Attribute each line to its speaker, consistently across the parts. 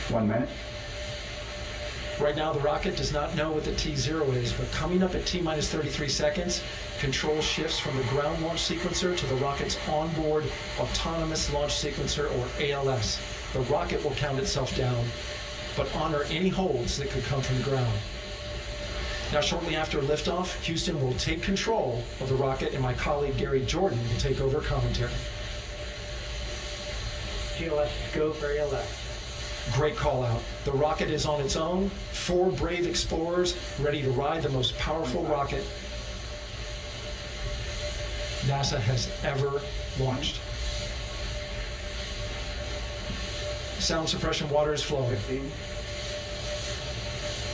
Speaker 1: 1 minute.
Speaker 2: Right now, the rocket does not know what the T0 is, but coming up at T-minus 33 seconds, control shifts from the ground launch sequencer to the rocket's onboard autonomous launch sequencer, or ALS. The rocket will count itself down, but honor any holds that could come from the ground. Now, shortly after liftoff, Houston will take control of the rocket, and my colleague Gary Jordan will take over commentary.
Speaker 3: GLS, go for ALS.
Speaker 2: Great call out. The rocket is on its own. 4 brave explorers ready to ride the most powerful rocket NASA has ever launched. Sound suppression water is flowing.
Speaker 1: 15.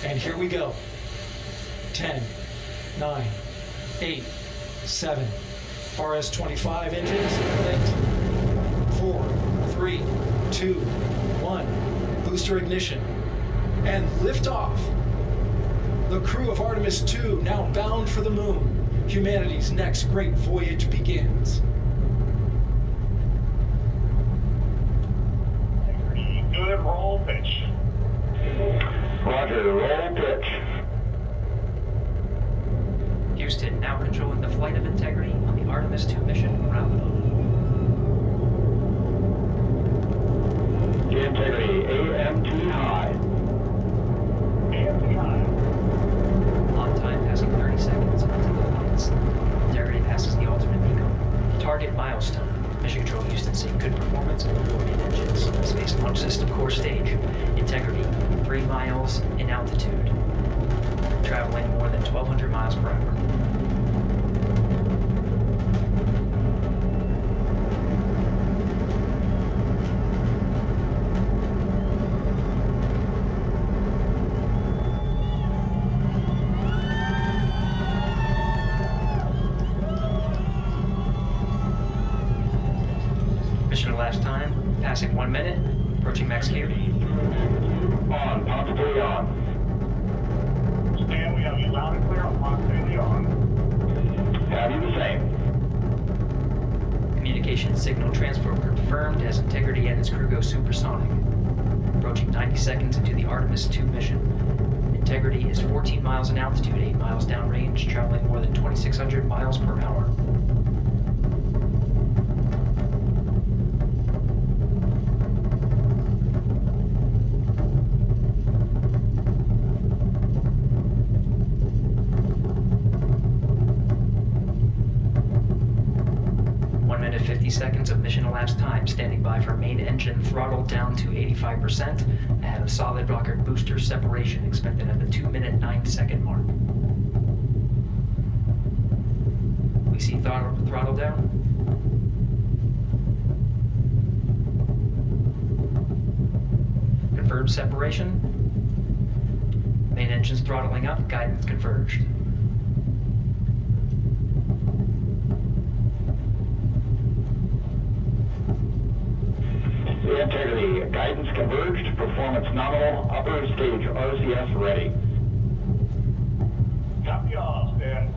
Speaker 2: And here we go. 10, 9, 8, 7. RS-25 engines lit. 4, 3, 2, 1. Booster ignition. And liftoff. The crew of Artemis II now bound for the moon. Humanity's next great voyage begins.
Speaker 4: Good roll pitch.
Speaker 1: Roger, roll pitch.
Speaker 5: Houston now controlling the flight of Integrity on the Artemis II mission roundabout.
Speaker 1: Integrity, AMT high.
Speaker 4: AMT high.
Speaker 5: On time passing 30 seconds into the flights. Integrity passes the alternate beacon. Target milestone. Mission Control Houston seeing good performance on the 4 main engines. Space Launch System core stage. Integrity, 3 miles in altitude. Traveling more than 1,200 miles per hour. Mission elapsed time, passing 1 minute, approaching max gear.
Speaker 1: On, possibly on.
Speaker 4: Stan, we have you loud and clear on possibly on.
Speaker 1: Have you the same?
Speaker 5: Communication signal transfer confirmed as Integrity and its crew go supersonic. Approaching 90 seconds into the Artemis II mission. Integrity is 14 miles in altitude, 8 miles downrange, traveling more than 2,600 miles per hour. Seconds of mission elapsed time, standing by for main engine throttle down to 85%, ahead of solid rocket booster separation expected at the 2-minute 9-second mark. We see throttle down. Confirmed separation. Main engine's throttling up, guidance converged.
Speaker 1: Integrity, guidance converged, performance nominal, upper stage RCS ready.
Speaker 4: Copy all, Stan.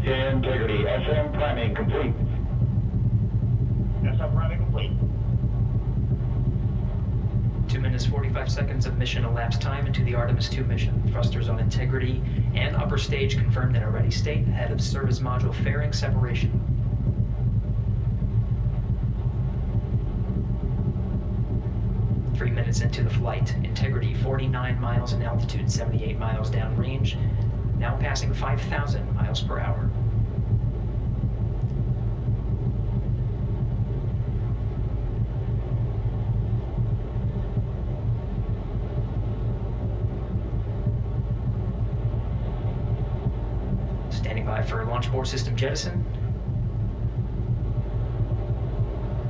Speaker 1: Integrity, SM priming complete.
Speaker 4: SM priming complete.
Speaker 5: 2 minutes 45 seconds of mission elapsed time into the Artemis II mission. Thrusters on Integrity and upper stage confirmed in a ready state ahead of service module fairing separation. 3 minutes into the flight, Integrity 49 miles in altitude, 78 miles downrange, now passing 5,000 miles per hour. Standing by for launch board system jettison.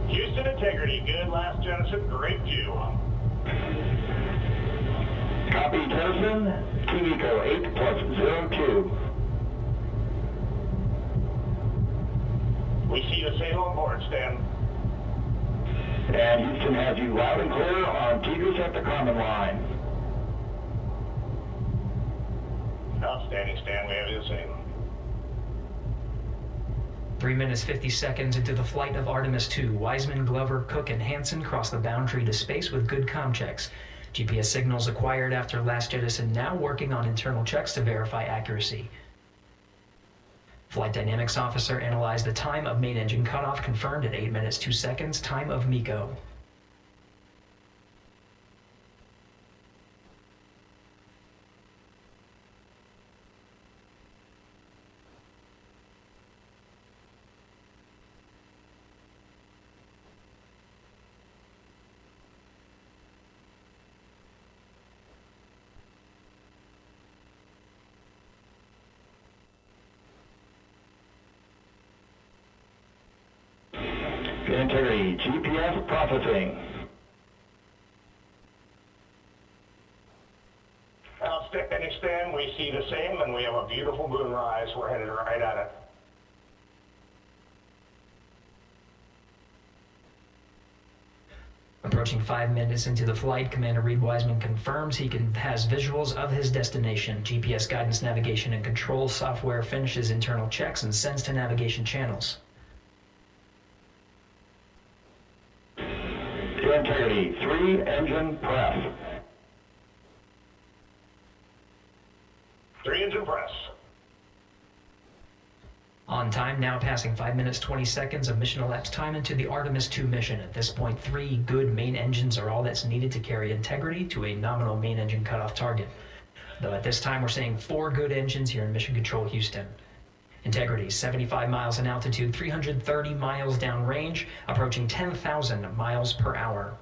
Speaker 4: Houston Integrity, good last jettison, great view.
Speaker 1: Copy jettison, Kimiko 8+02.
Speaker 4: We see you sail on board, Stan.
Speaker 1: And Houston has you loud and clear on Tigris at the common line.
Speaker 4: Outstanding, Stan, we have you the same.
Speaker 5: 3 minutes 50 seconds into the flight of Artemis II, Wiseman, Glover, Koch, and Hansen cross the boundary to space with good comm checks. GPS signals acquired after last jettison now working on internal checks to verify accuracy. Flight Dynamics Officer analyzed the time of main engine cutoff, confirmed at 8 minutes 2 seconds, time of MECO.
Speaker 1: Integrity, GPS processing.
Speaker 4: Outstanding, Stan. We see the same, and we have a beautiful moonrise. We're headed right at it.
Speaker 5: Approaching 5 minutes into the flight, Commander Reid Wiseman confirms he has visuals of his destination. GPS guidance, navigation, and control software finishes internal checks and sends to navigation channels.
Speaker 1: Integrity, 3 engine press.
Speaker 4: 3 engine press.
Speaker 5: On time, now passing 5 minutes 20 seconds of mission elapsed time into the Artemis II mission. At this point, 3 good main engines are all that's needed to carry Integrity to a nominal main engine cutoff target. Though at this time, we're seeing 4 good engines here in Mission Control Houston. Integrity, 75 miles in altitude, 330 miles downrange, approaching 10,000 miles per hour.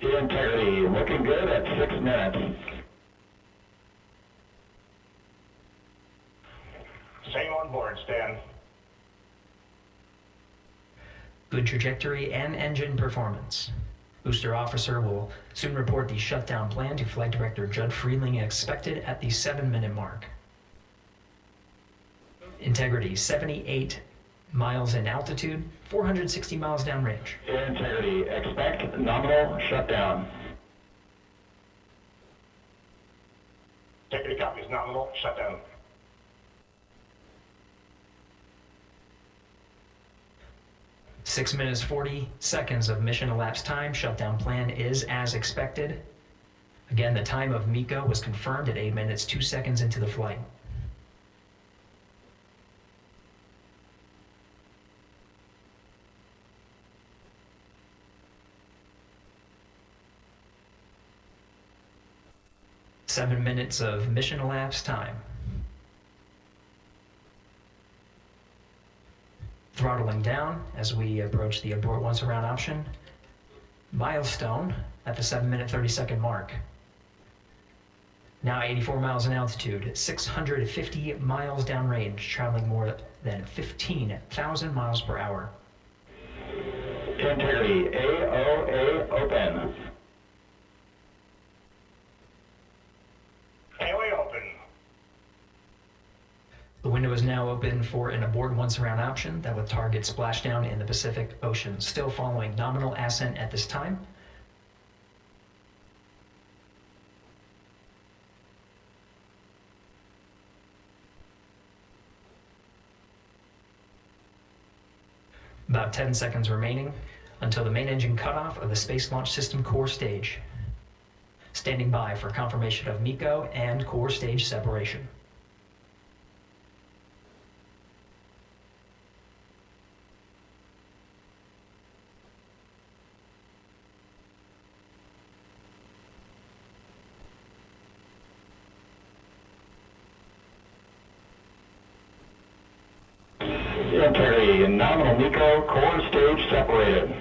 Speaker 1: Integrity, looking good at 6 minutes.
Speaker 4: Same on board, Stan.
Speaker 5: Good trajectory and engine performance. Booster officer will soon report the shutdown plan to Flight Director Judd Freeling, expected at the 7-minute mark. Integrity, 78 miles in altitude, 460 miles downrange.
Speaker 1: Integrity, expect nominal shutdown.
Speaker 4: Integrity copies, nominal shutdown.
Speaker 5: Six minutes 40 seconds of mission elapsed time. Shutdown plan is as expected. Again, the time of MECO was confirmed at 8 minutes 2 seconds into the flight. Seven minutes of mission elapsed time. Throttling down as we approach the abort once around option. Milestone at the 7-minute 30-second mark. Now 84 miles in altitude, 650 miles downrange, traveling more than 15,000 miles per hour.
Speaker 1: Integrity, AOA open.
Speaker 4: Haley open.
Speaker 5: The window is now open for an abort once around option that would target splashdown in the Pacific Ocean. Still following nominal ascent at this time. About 10 seconds remaining until the main engine cutoff of the Space Launch System core stage. Standing by for confirmation of MECO and core stage separation.
Speaker 1: Integrity, nominal MECO, core stage separated.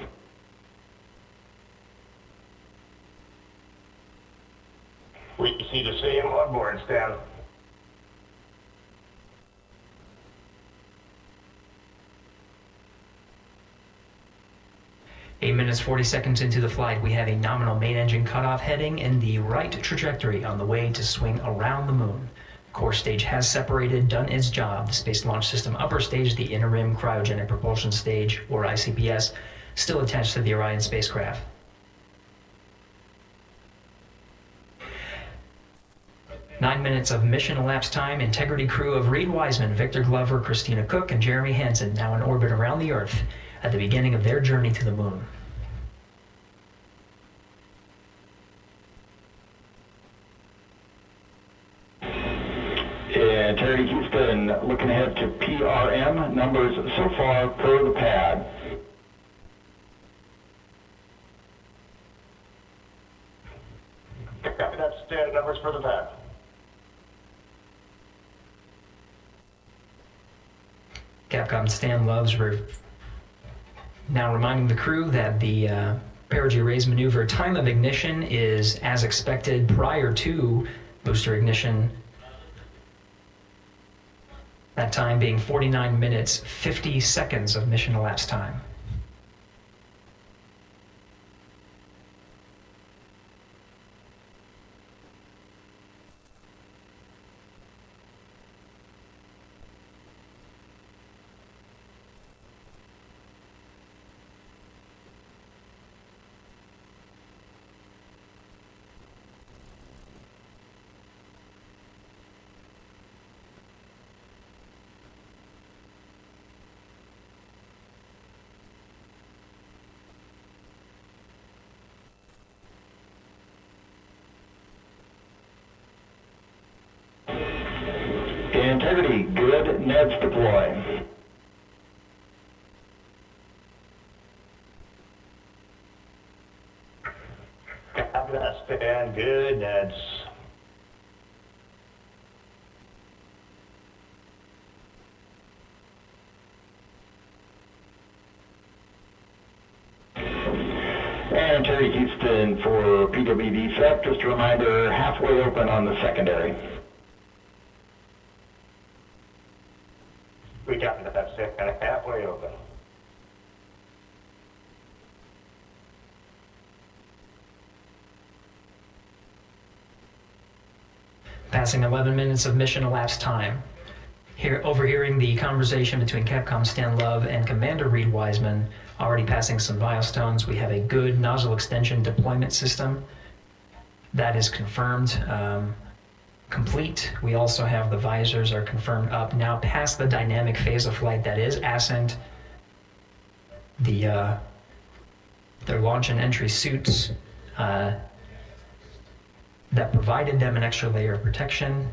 Speaker 4: We see the same on board, Stan.
Speaker 5: Eight minutes 40 seconds into the flight, we have a nominal main engine cutoff heading in the right trajectory on the way to swing around the moon. Core stage has separated, done its job. The Space Launch System upper stage, the Inner Rim Cryogenic Propulsion Stage, or ICPS, still attached to the Orion spacecraft. Nine minutes of mission elapsed time. Integrity crew of Reid Wiseman, Victor Glover, Christina Koch, and Jeremy Hansen now in orbit around the Earth at the beginning of their journey to the Moon.
Speaker 1: Integrity Houston, looking ahead to PRM, numbers so far per the pad.
Speaker 4: Copy that, standard numbers for the pad.
Speaker 5: Capcom Stan Loves now reminding the crew that the perigee raise maneuver time of ignition is as expected prior to booster ignition. That time being 49 minutes, 50 seconds of mission elapsed time.
Speaker 1: Integrity, good. Neds deploy.
Speaker 4: Copy that, Stan. Good, Neds.
Speaker 1: And Integrity Houston for PWD SEP, just a reminder, halfway open on the secondary.
Speaker 4: We got that, Stan. Halfway open.
Speaker 5: Passing 11 minutes of mission elapsed time. Here, overhearing the conversation between Capcom Stan Love and Commander Reid Wiseman, already passing some milestones. We have a good nozzle extension deployment system. That is confirmed, complete. We also have the visors are confirmed up. Now past the dynamic phase of flight, that is Ascent. Their launch and entry suits that provided them an extra layer of protection.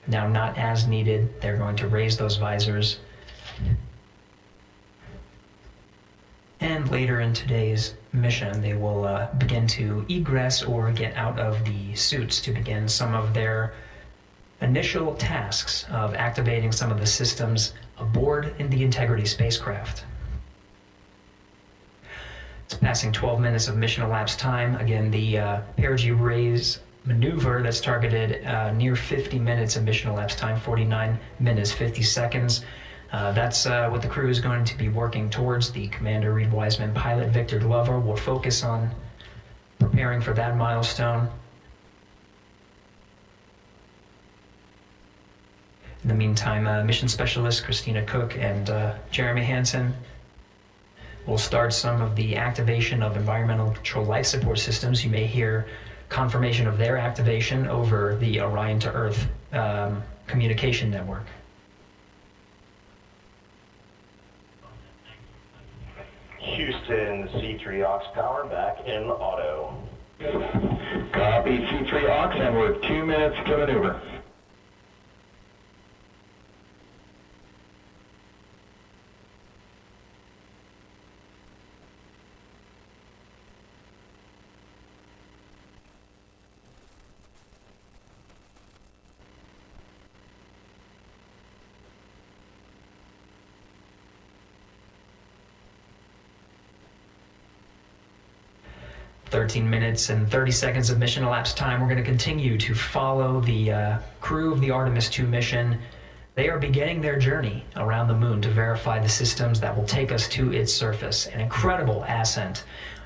Speaker 5: Now not as needed. They're going to raise those visors. And later in today's mission, they will begin to egress or get out of the suits to begin some of their initial tasks of activating some of the systems aboard in the Integrity spacecraft. It's passing 12 minutes of mission elapsed time. Again, the perigee raise maneuver that's targeted near 50 minutes of mission elapsed time, 49 minutes, 50 seconds. That's what the crew is going to be working towards. The Commander Reid Wiseman, pilot Victor Glover will focus on preparing for that milestone. In the meantime, mission specialist Christina Koch and Jeremy Hansen will start some of the activation of environmental control life support systems. You may hear confirmation of their activation over the Orion to Earth communication network.
Speaker 4: Houston, C3 aux power back in auto.
Speaker 1: Copy C3 aux, and we're 2 minutes to maneuver.
Speaker 5: "13 minutes and 30 seconds of mission elapsed time. We're going to continue to follow the crew of the Artemis II mission. They are beginning their journey around the moon to verify the systems that will take us to its surface. An incredible ascent.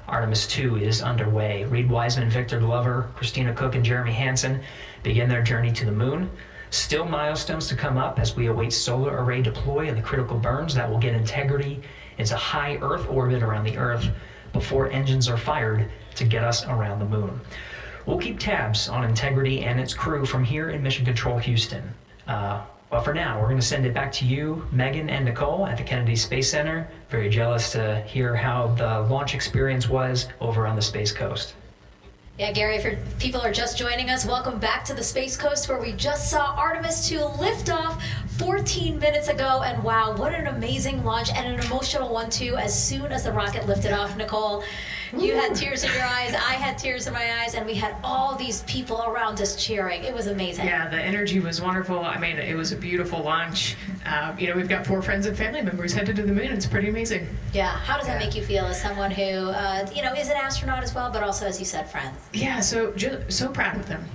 Speaker 5: Artemis II is underway. Reid Wiseman, Victor Glover, Christina, Koch, and Jeremy Hansen begin their journey to the moon. Still milestones to come up as we await solar array deploy and the critical burns that will get integrity into high Earth orbit around the Earth before engines are fired to get us around the moon. We'll keep tabs on integrity and its crew from here in Mission Control Houston. But for now, we're going to send it back to you, Megan and Nicole at the Kennedy Space Center. Very jealous to hear how the launch experience was over on the Space Coast.
Speaker 6: Yeah, Gary, if people are just joining us, welcome back to the Space Coast, where we just saw Artemis II lift off 14 minutes ago. And wow, what an amazing launch, and an emotional one too. As soon as the rocket lifted off, Nicole, you had tears in your eyes, I had tears in my eyes, and we had all these people around us cheering. It was amazing.
Speaker 7: Yeah, the energy was wonderful. I mean, it was a beautiful launch. We've got 4 friends and family members headed to the moon. It's pretty amazing.
Speaker 6: Yeah, how does that make you feel as someone who, is an astronaut as well, but also, as you said, friends?
Speaker 7: Yeah, so proud of them.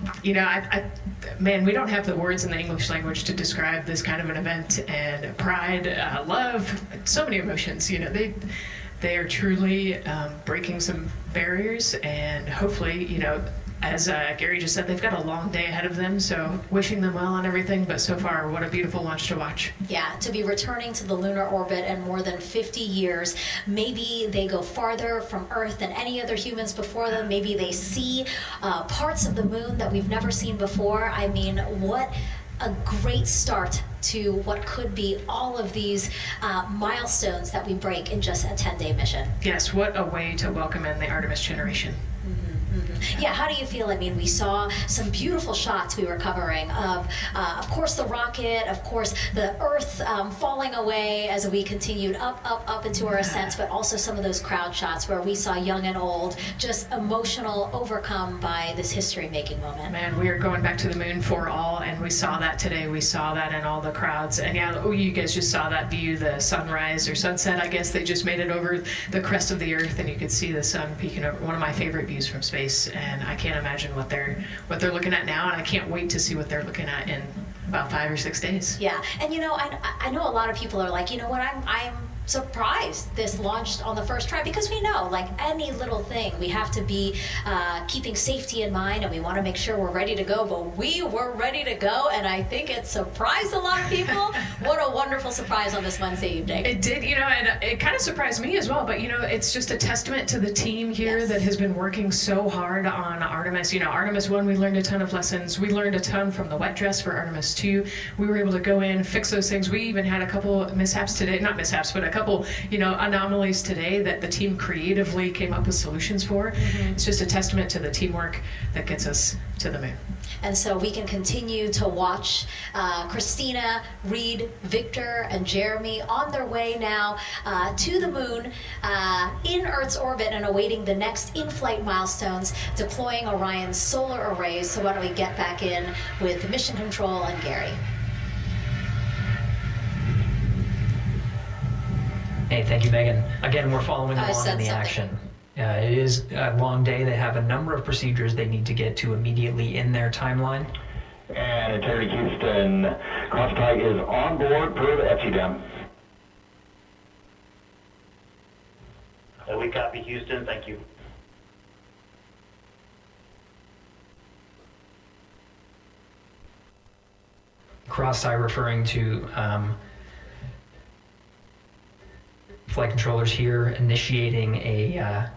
Speaker 7: Man, we don't have the words in the English language to describe this kind of an event, and pride, love, so many emotions. They are truly breaking some barriers, and hopefully, as Gary just said, they've got a long day ahead of them, so wishing them well on everything, but so far, what a beautiful launch to watch.
Speaker 6: Yeah, to be returning to the lunar orbit in more than 50 years. Maybe they go farther from Earth than any other humans before them. Maybe they see parts of the moon that we've never seen before. I mean, what a great start to what could be all of these milestones that we break in just a 10-day mission.
Speaker 7: Yes, what a way to welcome in the Artemis generation.
Speaker 6: Yeah, how do you feel? I mean, we saw some beautiful shots we were covering of course, the rocket, of course, the Earth falling away as we continued up into our ascent, but also some of those crowd shots where we saw young and old, just emotional, overcome by this history-making moment.
Speaker 7: Man, we are going back to the moon for all, and we saw that today. We saw that in all the crowds. And yeah, you guys just saw that view, the sunrise or sunset, I guess. They just made it over the crest of the Earth, and you could see the sun peeking over. One of my favorite views from space. And I can't imagine what they're looking at now, and I can't wait to see what they're looking at in about 5 or 6 days.
Speaker 6: Yeah, and I know a lot of people are like, you know what, I'm surprised this launched on the first try, because we know, like any little thing, we have to be keeping safety in mind, and we want to make sure we're ready to go, but we were ready to go, and I think it surprised a lot of people. What a wonderful surprise on this Wednesday evening.
Speaker 7: It did, and it kind of surprised me as well, but it's just a testament to the team here that has been working so hard on Artemis. Artemis 1, we learned a ton of lessons. We learned a ton from the wet dress for Artemis 2. We were able to go in, fix those things. We even had a couple mishaps today, not mishaps, but a couple, anomalies today that the team creatively came up with solutions for. It's just a testament to the teamwork that gets us to the moon.
Speaker 6: And so we can continue to watch Christina, Reid, Victor, and Jeremy on their way now to the moon in Earth's orbit and awaiting the next in-flight milestones, deploying Orion's solar arrays. So why don't we get back in with Mission Control and Gary.
Speaker 5: Hey, thank you, Megan. Again, we're following along in the action. It is a long day. They have a number of procedures they need to get to immediately in their timeline.
Speaker 1: And Integrity Houston, Crosstie is on board per the FCDEM.
Speaker 8: We copy, Houston. Thank you.
Speaker 5: Crosstie referring to flight controllers here initiating a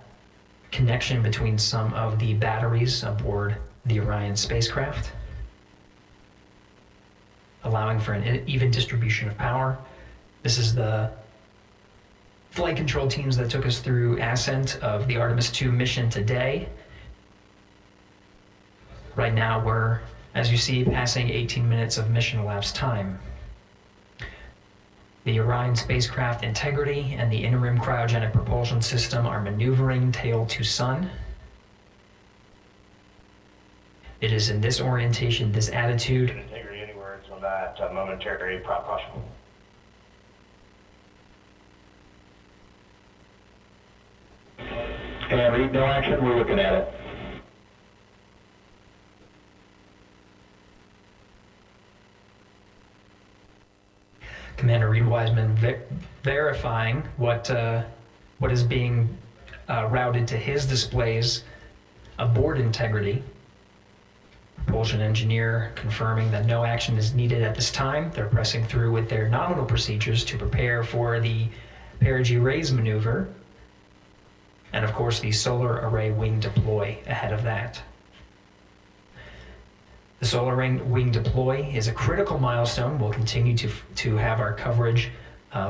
Speaker 5: connection between some of the batteries aboard the Orion spacecraft, allowing for an even distribution of power. This is the flight control teams that took us through Ascent of the Artemis II mission today. Right now we're, as you see, passing 18 minutes of mission elapsed time. The Orion spacecraft integrity and the interim cryogenic propulsion system are maneuvering tail to sun. It is in this orientation, this attitude.
Speaker 4: Integrity, any words on that momentary prop caution?
Speaker 1: And Reid, no action, we're looking at it.
Speaker 5: Commander Reid Wiseman verifying what is being routed to his displays of board integrity. Propulsion engineer confirming that no action is needed at this time. They're pressing through with their nominal procedures to prepare for the perigee raise maneuver, and of course the solar array wing deploy ahead of that. The solar array wing deploy is a critical milestone. We'll continue to have our coverage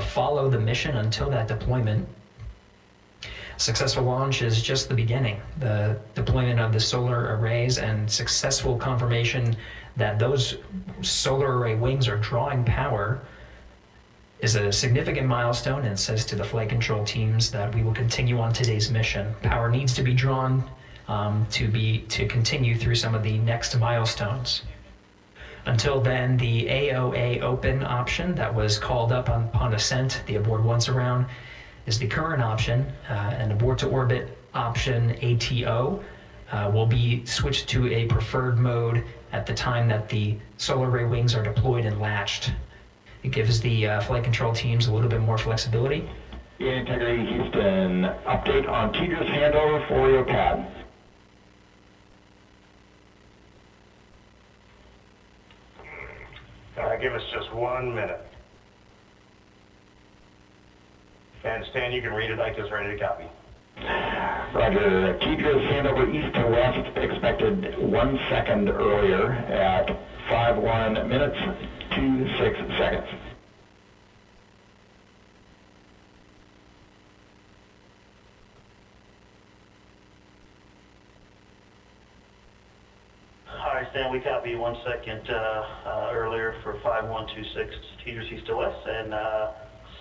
Speaker 5: follow the mission until that deployment. Successful launch is just the beginning. The deployment of the solar arrays and successful confirmation that those solar array wings are drawing power is a significant milestone, and says to the flight control teams that we will continue on today's mission. Power needs to be drawn to continue through some of the next milestones. Until then, the AOA open option that was called up upon Ascent, the abort once around, is the current option, and abort to orbit option ATO will be switched to a preferred mode at the time that the solar array wings are deployed and latched. It gives the flight control teams a little bit more flexibility.
Speaker 1: Integrity Houston, update on Tedra's handover for your pad.
Speaker 4: Give us just 1 minute. And Stan, you can read it. Ike is ready to copy.
Speaker 1: Roger. Tedra's handover east to west expected 1 second earlier at 5:1 minutes 26 seconds.
Speaker 8: Hi, Stan, we copy 1 second earlier for 5126 Tedra's east to west, and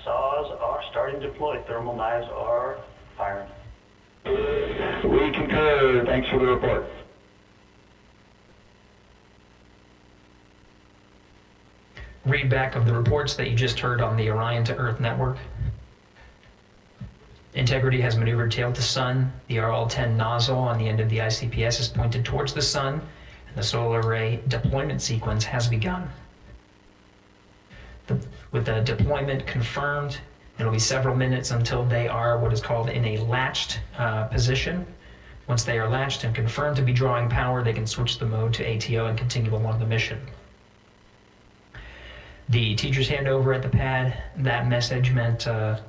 Speaker 8: saws are starting to deploy. Thermal knives are firing.
Speaker 1: We concur. Thanks for the report.
Speaker 5: Read back of the reports that you just heard on the Orion to Earth network. Integrity has maneuvered tail to sun. The RL-10 nozzle on the end of the ICPS is pointed towards the sun, and the solar array deployment sequence has begun. With the deployment confirmed, it'll be several minutes until they are what is called in a latched position. Once they are latched and confirmed to be drawing power, they can switch the mode to ATO and continue along the mission. The teacher's handover at the pad, that message meant the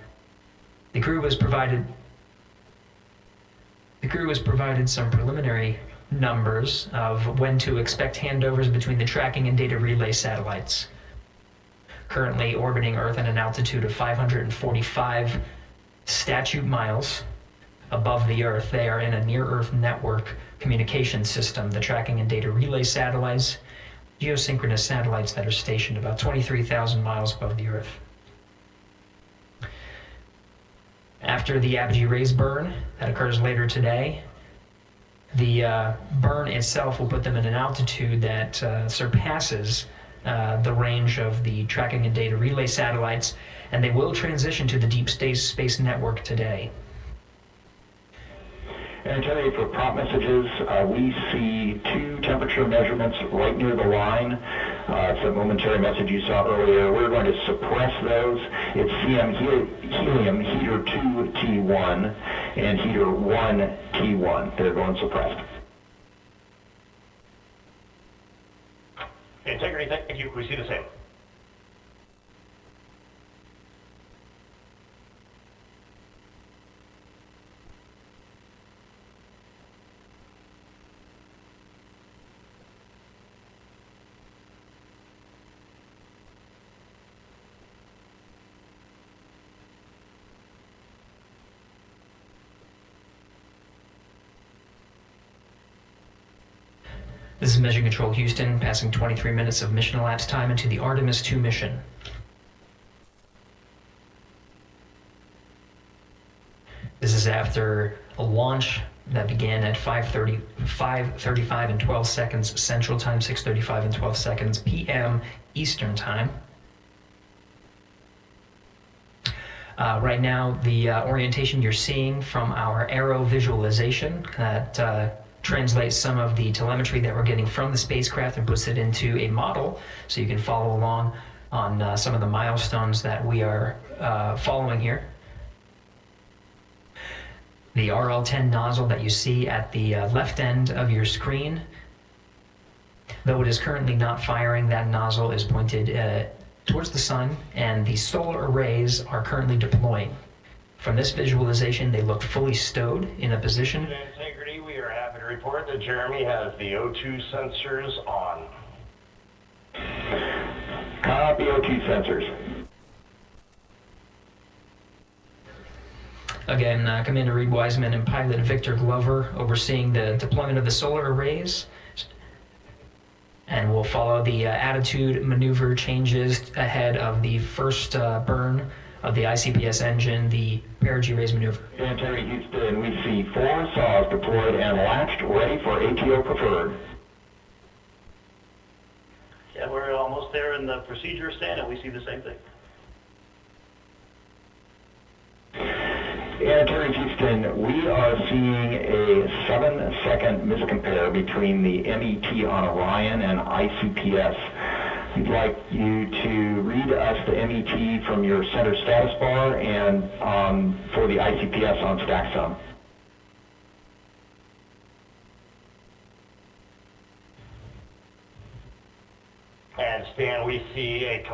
Speaker 5: crew was provided some preliminary numbers of when to expect handovers between the tracking and data relay satellites. Currently orbiting Earth at an altitude of 545 statute miles above the Earth, they are in a near-Earth network communication system. The tracking and data relay satellites, geosynchronous satellites that are stationed about 23,000 miles above the Earth. After the apogee raise burn that occurs later today, the burn itself will put them in an altitude that surpasses the range of the tracking and data relay satellites, and they will transition to the deep space network today.
Speaker 1: And I tell you, for prop messages, we see 2 temperature measurements right near the line. It's a momentary message you saw earlier. We're going to suppress those. It's CM helium heater 2 T1 and heater 1 T1. They're going suppressed.
Speaker 4: Integrity, thank you. We see the same.
Speaker 5: This is Mission Control Houston, passing 23 minutes of mission elapsed time into the Artemis II mission. This is after a launch that began at 5:35 and 12 seconds Central Time, 6:35 and 12 seconds p.m. Eastern Time. Right now, the orientation you're seeing from our aero visualization that translates some of the telemetry that we're getting from the spacecraft and puts it into a model so you can follow along on some of the milestones that we are following here. The RL-10 nozzle that you see at the left end of your screen, though it is currently not firing, that nozzle is pointed towards the sun, and the solar arrays are currently deploying. From this visualization, they look fully stowed in a position.
Speaker 4: Integrity, we are happy to report that Jeremy has the O2 sensors on.
Speaker 1: Copy O2 sensors.
Speaker 5: Again, Commander Reid Wiseman and pilot Victor Glover overseeing the deployment of the solar arrays. And we'll follow the attitude maneuver changes ahead of the first burn of the ICPS engine, the perigee raise maneuver.
Speaker 1: Integrity Houston, we see 4 saws deployed and latched, ready for ATO preferred.
Speaker 8: Yeah, we're almost there in the procedure stand, and we see the same thing.
Speaker 1: Integrity Houston, we are seeing a 7-second miscompare between the MET on Orion and ICPS. We'd like you to read us the MET from your center status bar and for the ICPS on stack sum.
Speaker 4: And Stan, we see a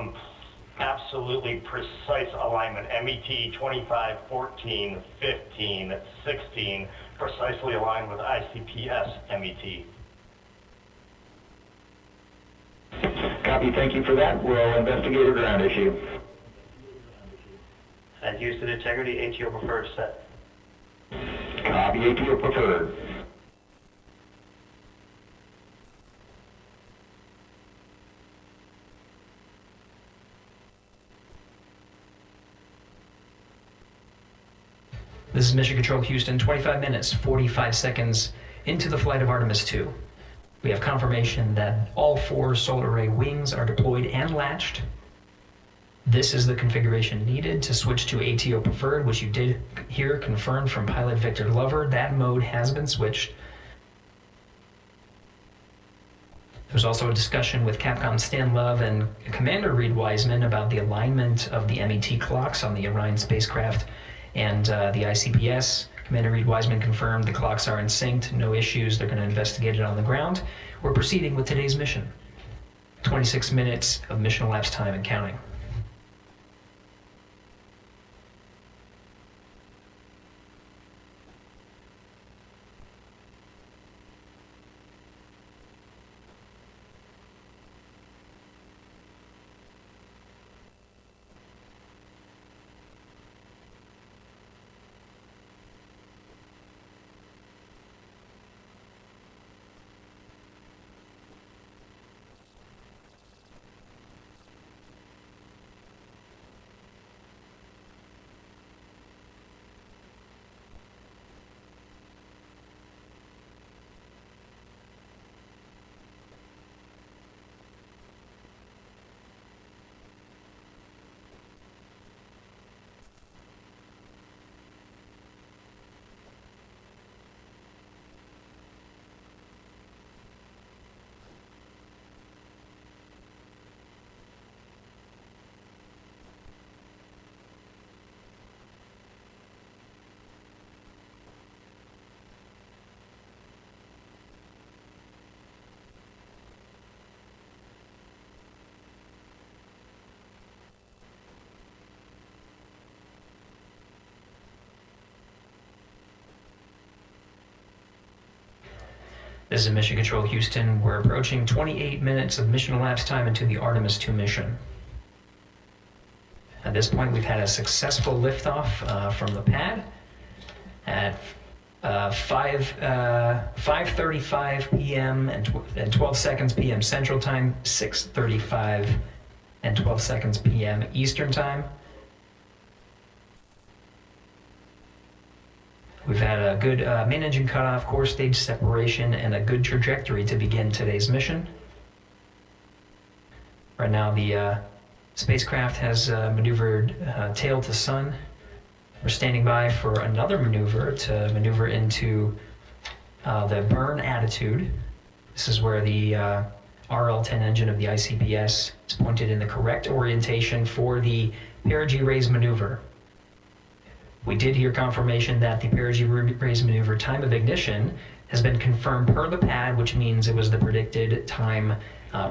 Speaker 4: absolutely precise alignment. MET 25, 14, 15, 16, precisely aligned with ICPS MET.
Speaker 1: Copy, thank you for that. We'll investigate a ground issue.
Speaker 8: And Houston Integrity, ATO preferred set.
Speaker 1: Copy, ATO preferred.
Speaker 5: This is Mission Control Houston, 25 minutes, 45 seconds into the flight of Artemis II. We have confirmation that all 4 solar array wings are deployed and latched. This is the configuration needed to switch to ATO preferred, which you did hear confirmed from pilot Victor Glover. That mode has been switched. There's also a discussion with Capcom Stan Love and Commander Reid Wiseman about the alignment of the MET clocks on the Orion spacecraft and the ICPS. Commander Reid Wiseman confirmed the clocks are in sync, no issues, they're going to investigate it on the ground. We're proceeding with today's mission. 26 minutes of mission elapsed time and counting. This is Mission Control Houston. We're approaching 28 minutes of mission elapsed time into the Artemis II mission. At this point, we've had a successful liftoff from the pad at 5:35 p.m. and 12 seconds p.m. Central Time, 6:35 and 12 seconds p.m. Eastern Time. We've had a good main engine cutoff, core stage separation, and a good trajectory to begin today's mission. Right now, the spacecraft has maneuvered tail to sun. We're standing by for another maneuver to maneuver into the burn attitude. This is where the RL-10 engine of the ICPS is pointed in the correct orientation for the perigee raise maneuver. We did hear confirmation that the perigee raise maneuver time of ignition has been confirmed per the pad, which means it was the predicted time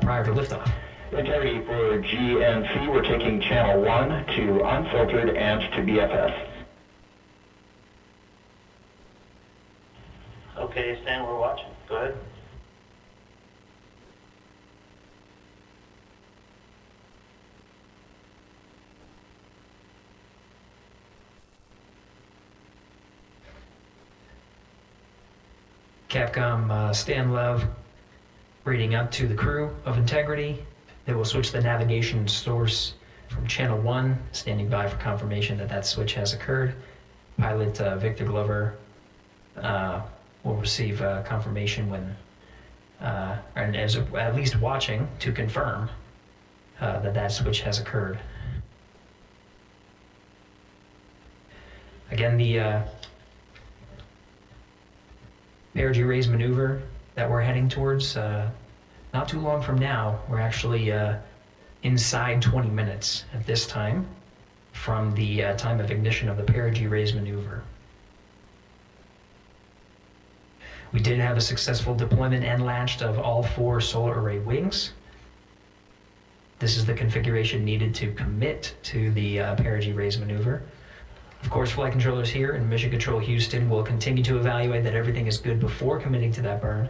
Speaker 5: prior to liftoff.
Speaker 1: Integrity for GNC, we're taking channel 1 to unfiltered and to BFS.
Speaker 8: Okay, Stan, we're watching. Go ahead.
Speaker 5: Capcom Stan Love reading up to the crew of Integrity. They will switch the navigation source from channel 1, standing by for confirmation that that switch has occurred. Pilot Victor Glover will receive confirmation when, and is at least watching to confirm that that switch has occurred. Again, the perigee raise maneuver that we're heading towards, not too long from now, we're actually inside 20 minutes at this time from the time of ignition of the perigee raise maneuver. We did have a successful deployment and latched of all 4 solar array wings. This is the configuration needed to commit to the perigee raise maneuver. Of course, flight controllers here in Mission Control Houston will continue to evaluate that everything is good before committing to that burn.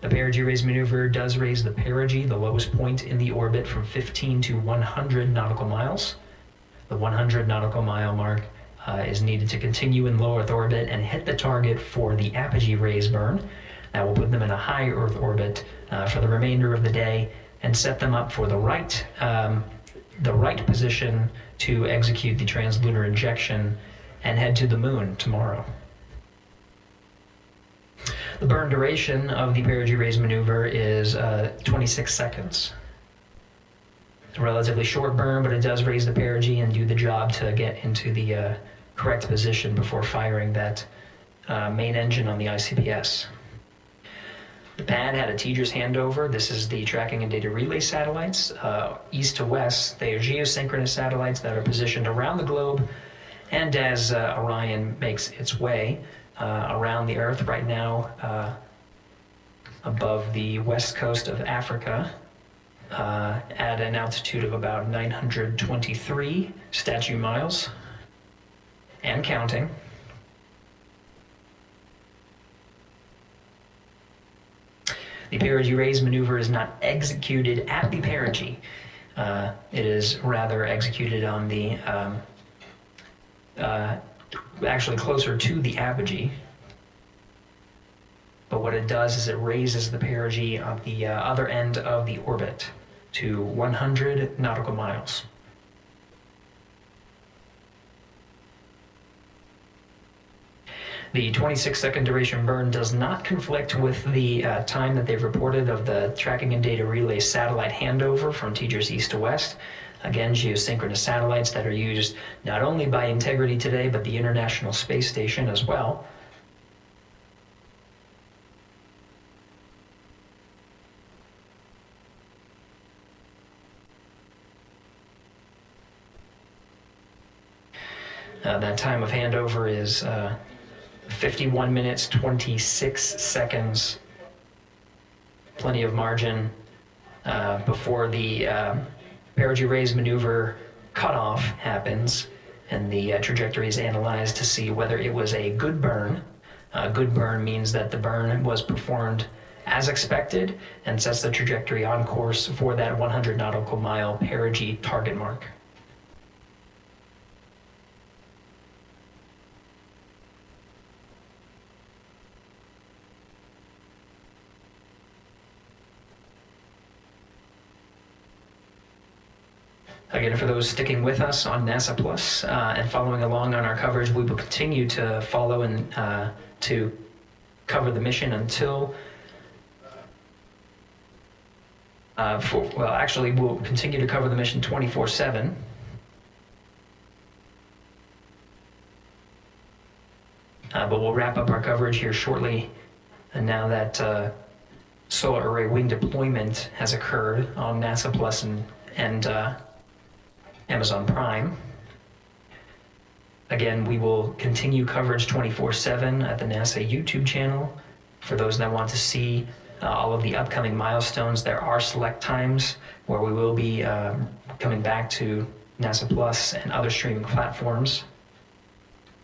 Speaker 5: The perigee raise maneuver does raise the perigee, the lowest point in the orbit, from 15 to 100 nautical miles. The 100 nautical mile mark is needed to continue in low Earth orbit and hit the target for the apogee raise burn. That will put them in a high Earth orbit for the remainder of the day and set them up for the right position to execute the translunar injection and head to the moon tomorrow. The burn duration of the perigee raise maneuver is 26 seconds. It's a relatively short burn, but it does raise the perigee and do the job to get into the correct position before firing that main engine on the ICPS. The pad had a TDRS handover. This is the tracking and data relay satellites. East to west, they are geosynchronous satellites that are positioned around the globe. And as Orion makes its way around the Earth right now, above the west coast of Africa, at an altitude of about 923 statute miles, and counting. The perigee raise maneuver is not executed at the perigee. It is rather executed on the, actually closer to the apogee. But what it does is it raises the perigee on the other end of the orbit to 100 nautical miles. The 26-second duration burn does not conflict with the time that they've reported of the tracking and data relay satellite handover from TDRS east to west. Again, geosynchronous satellites that are used not only by Integrity today, but the International Space Station as well. That time of handover is 51 minutes, 26 seconds. Plenty of margin before the perigee raise maneuver cutoff happens and the trajectory is analyzed to see whether it was a good burn. A good burn means that the burn was performed as expected and sets the trajectory on course for that 100 nautical mile perigee target mark. Again, for those sticking with us on NASA Plus and following along on our coverage, we will continue to follow and to cover the mission until, actually we'll continue to cover the mission 24/7. But we'll wrap up our coverage here shortly. And now that solar array wing deployment has occurred on NASA Plus and Amazon Prime. Again, we will continue coverage 24/7 at the NASA YouTube channel. For those that want to see all of the upcoming milestones, there are select times where we will be coming back to NASA Plus and other streaming platforms.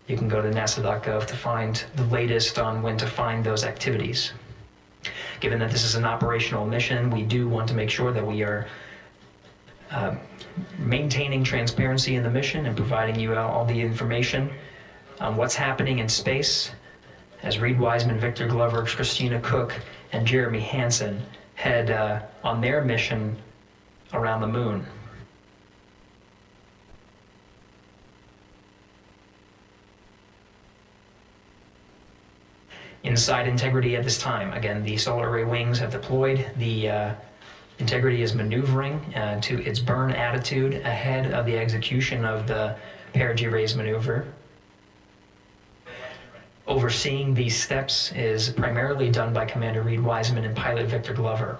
Speaker 5: You can go to nasa.gov to find the latest on when to find those activities. Given that this is an operational mission, we do want to make sure that we are maintaining transparency in the mission and providing you all the information on what's happening in space as Reid Wiseman, Victor Glover, Christina Koch, and Jeremy Hansen head on their mission around the moon. Inside integrity at this time. Again, the solar array wings have deployed. The integrity is maneuvering to its burn attitude ahead of the execution of the perigee raise maneuver. Overseeing these steps is primarily done by Commander Reid Wiseman and pilot Victor Glover.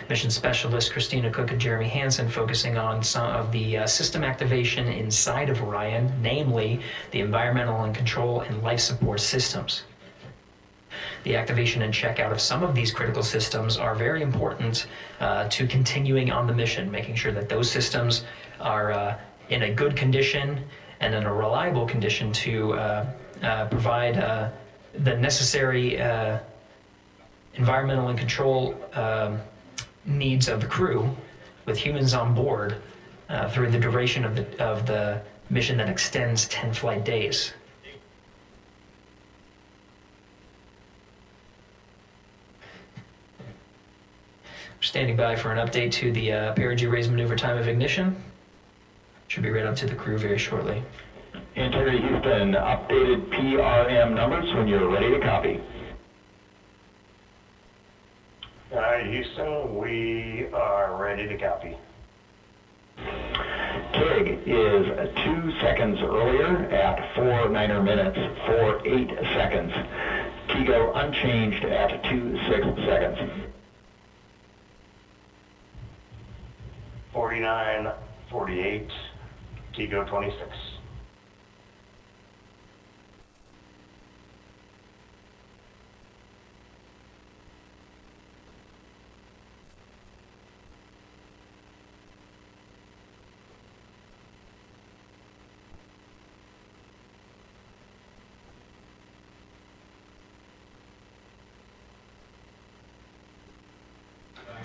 Speaker 5: Mission specialist Christina Koch and Jeremy Hansen focusing on some of the system activation inside of Orion, namely the environmental and control and life support systems. The activation and checkout of some of these critical systems are very important to continuing on the mission, making sure that those systems are in a good condition and in a reliable condition to provide the necessary environmental and control needs of the crew with humans on board through the duration of the mission that extends 10 flight days. Standing by for an update to the perigee raise maneuver time of ignition. Should be right up to the crew very shortly.
Speaker 1: Integrity Houston, updated PRM numbers when you're ready to copy.
Speaker 4: Houston, we are ready to copy.
Speaker 1: TIG is 2 seconds earlier at 4 9er minutes for 8 seconds. TIGO unchanged at 2 6 seconds.
Speaker 4: 49, 48, TIGO 26.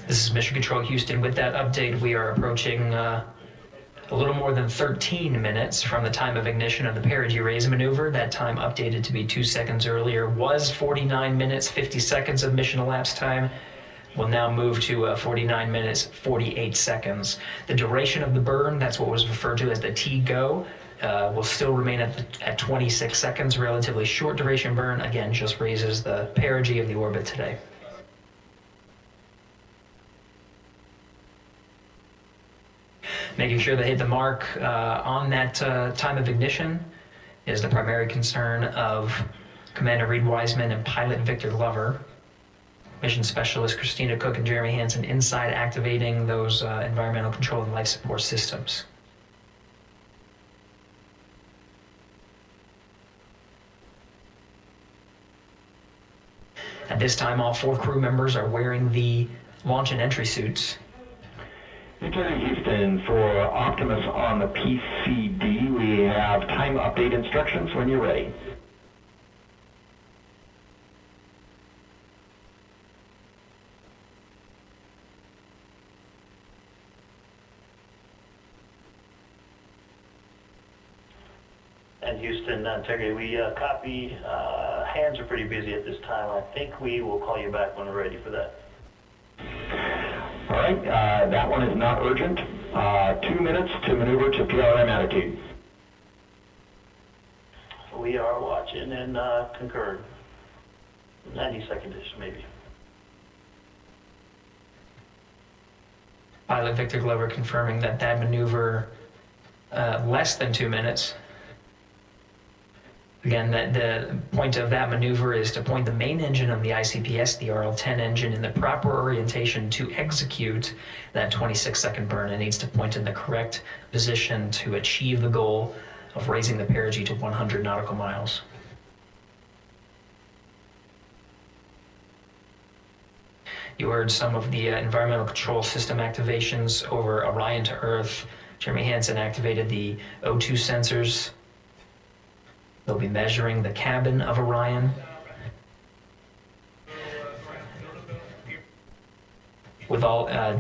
Speaker 5: This is Mission Control Houston. With that update, we are approaching a little more than 13 minutes from the time of ignition of the perigee raise maneuver. That time updated to be 2 seconds earlier was 49 minutes, 50 seconds of mission elapsed time. We'll now move to 49 minutes, 48 seconds. The duration of the burn, that's what was referred to as the TGO, will still remain at 26 seconds. Relatively short duration burn, again, just raises the perigee of the orbit today. Making sure they hit the mark on that time of ignition is the primary concern of Commander Reid Wiseman and pilot Victor Glover. Mission specialist Christina Koch and Jeremy Hansen inside activating those environmental control and life support systems. At this time, all 4 crew members are wearing the launch and entry suits.
Speaker 1: Integrity Houston, for Optimus on the PCD, we have time update instructions when you're ready.
Speaker 8: And Houston, Integrity, we copy. Hands are pretty busy at this time. I think we will call you back when we're ready for that.
Speaker 1: All right, that one is not urgent. 2 minutes to maneuver to PRM attitude.
Speaker 8: We are watching and concurred. 90 seconds-ish, maybe.
Speaker 5: Pilot Victor Glover confirming that maneuver less than 2 minutes. Again, the point of that maneuver is to point the main engine of the ICPS, the RL-10 engine, in the proper orientation to execute that 26-second burn. It needs to point in the correct position to achieve the goal of raising the perigee to 100 nautical miles. You heard some of the environmental control system activations over Orion to Earth. Jeremy Hansen activated the O2 sensors. They'll be measuring the cabin of Orion.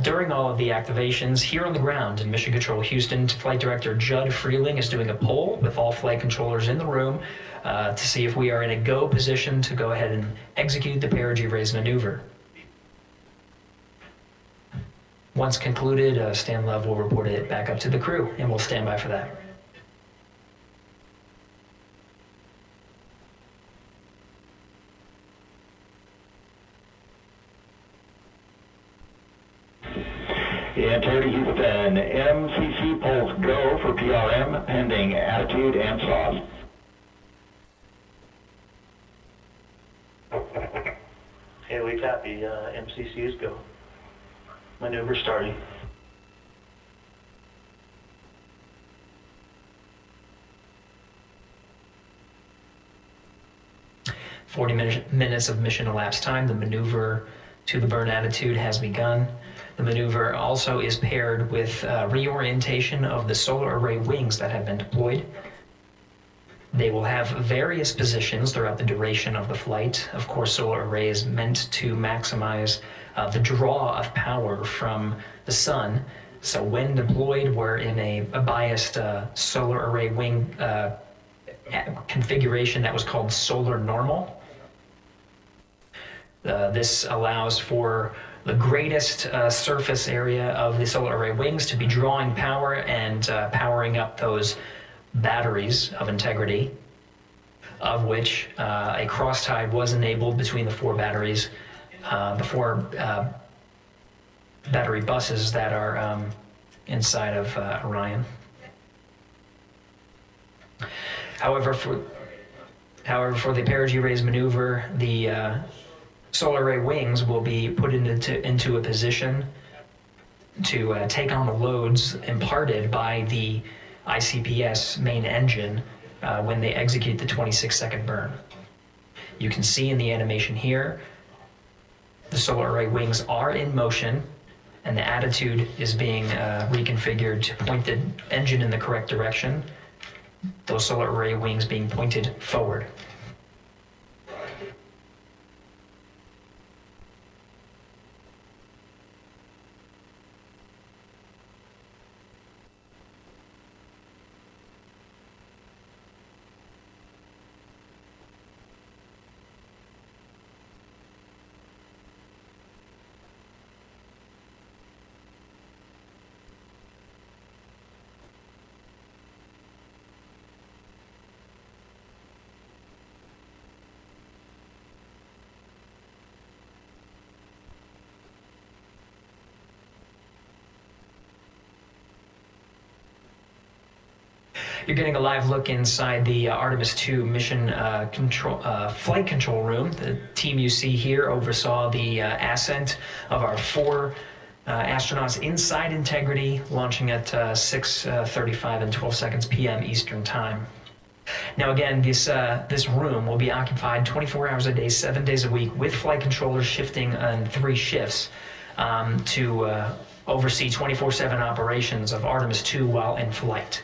Speaker 5: During all of the activations, here on the ground in Mission Control Houston, Flight Director Judd Freeling is doing a poll with all flight controllers in the room to see if we are in a go position to go ahead and execute the perigee raise maneuver. Once concluded, Stan Love will report it back up to the crew, and we'll stand by for that.
Speaker 1: Integrity Houston, MCC polls go for PRM, pending attitude and SAWS.
Speaker 8: Okay, we copy. MCCs go. Maneuver starting.
Speaker 5: Minutes of mission elapsed time. The maneuver to the burn attitude has begun. The maneuver also is paired with reorientation of the solar array wings that have been deployed. They will have various positions throughout the duration of the flight. Of course, solar array is meant to maximize the draw of power from the sun. So when deployed, we're in a biased solar array wing configuration that was called solar normal. This allows for the greatest surface area of the solar array wings to be drawing power and powering up those batteries of integrity, of which a cross-tide was enabled between the four batteries, the four battery buses that are inside of Orion. However, for the perigee raise maneuver, the solar array wings will be put into a position to take on the loads imparted by the ICPS main engine when they execute the 26-second burn. You can see in the animation here, the solar array wings are in motion, and the attitude is being reconfigured to point the engine in the correct direction, those solar array wings being pointed forward. You're getting a live look inside the Artemis II mission flight control room. The team you see here oversaw the ascent of our four astronauts inside Integrity, launching at 6:35 and 12 seconds p.m. Eastern Time. Now again, this room will be occupied 24 hours a day, 7 days a week, with flight controllers shifting on 3 shifts to oversee 24/7 operations of Artemis II while in flight.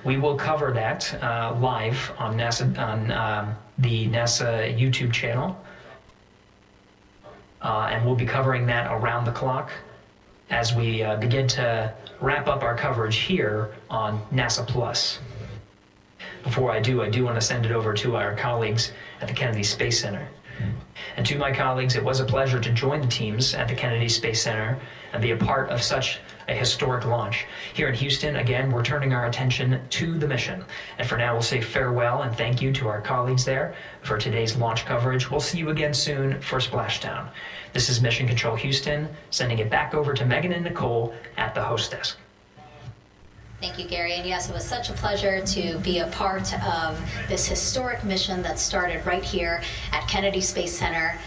Speaker 5: We will cover that live on the NASA YouTube channel, and we'll be covering that around the clock as we begin to wrap up our coverage here on NASA Plus. Before I do want to send it over to our colleagues at the Kennedy Space Center. And to my colleagues, it was a pleasure to join the teams at the Kennedy Space Center and be a part of such a historic launch. Here in Houston, again, we're turning our attention to the mission. And for now, we'll say farewell and thank you to our colleagues there for today's launch coverage. We'll see you again soon for Splashdown. This is Mission Control Houston, sending it back over to Megan and Nicole at the host desk.
Speaker 6: Thank you, Gary. And yes, it was such a pleasure to be a part of this historic mission that started right here at Kennedy Space Center.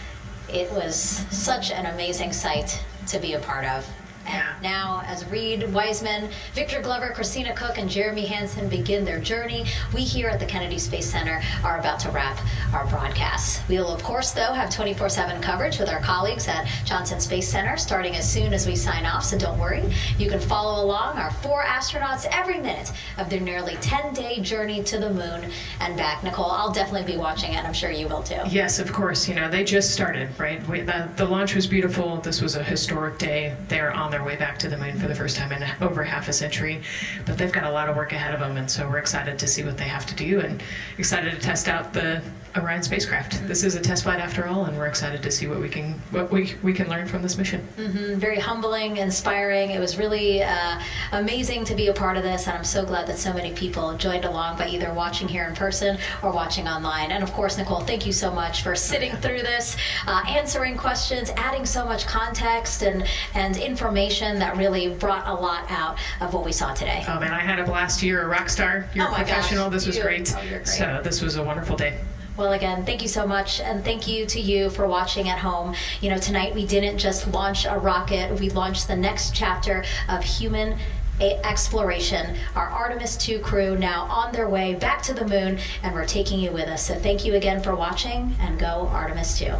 Speaker 6: It was such an amazing sight to be a part of. And now, as Reid Wiseman, Victor Glover, Christina Koch, and Jeremy Hansen begin their journey, we here at the Kennedy Space Center are about to wrap our broadcast. We will, of course, though, have 24/7 coverage with our colleagues at Johnson Space Center starting as soon as we sign off, so don't worry. You can follow along our 4 astronauts every minute of their nearly 10-day journey to the moon and back. Nicole, I'll definitely be watching it. I'm sure you will, too.
Speaker 7: Yes, of course. You know, they just started, right? The launch was beautiful. This was a historic day. They're on their way back to the moon for the first time in over half a century, but they've got a lot of work ahead of them, and so we're excited to see what they have to do and excited to test out the Orion spacecraft. This is a test flight after all, and we're excited to see what we can learn from this mission.
Speaker 6: Very humbling, inspiring. It was really amazing to be a part of this, and I'm so glad that so many people joined along by either watching here in person or watching online. And of course, Nicole, thank you so much for sitting through this, answering questions, adding so much context and information that really brought a lot out of what we saw today.
Speaker 7: Oh man, I had a blast. You're a rock star. You're a professional.
Speaker 6: Gosh,
Speaker 7: this was great.
Speaker 6: Oh, you're great.
Speaker 7: So this was a wonderful day.
Speaker 6: Well, again, thank you so much, and thank you to you for watching at home. You know, tonight we didn't just launch a rocket, we launched the next chapter of human exploration. Our Artemis II crew now on their way back to the moon, and we're taking you with us. So thank you again for watching, and go Artemis II.